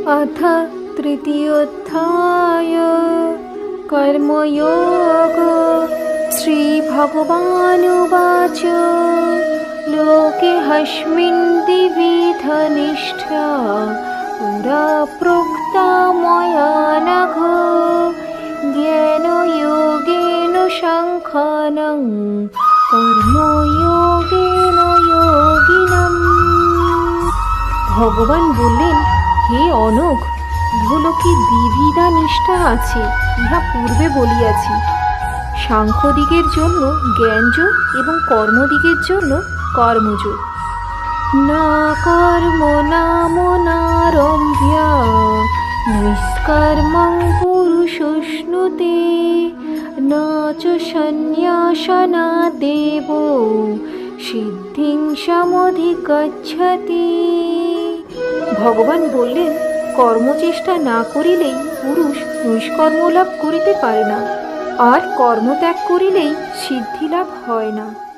अथ तृतीयोऽध्याय कर्मयोग। श्रीभगवानुवाच लोके हस्मिन् द्विविधनिष्ठा पुरा प्रोक्ता मया नघ ज्ञानयोगेन साङ्ख्यं কর্মযোগেন যোগিনম। ভগবান বললেন, হে অনঘ, ইহলোকে দ্বিবিধা নিষ্ঠা আছে, ইহা পূর্বে বলিয়াছি। সাংখ্যদিগের জন্য জ্ঞানযোগ এবং কর্মদিগের জন্য কর্মযোগ। না কর্ম নামনারম্ভ্য নিষ্কর্মং পুরুষশ্নুতে না চ সন্ন্যাসনাদেব সিদ্ধিং সমধিগচ্ছতি। ভগবান বললেন, কর্মচেষ্টা না করিলেই পুরুষ নৈষ্কর্ম লাভ করিতে পারে না, আর কর্মত্যাগ করিলেই সিদ্ধি লাভ হয় না।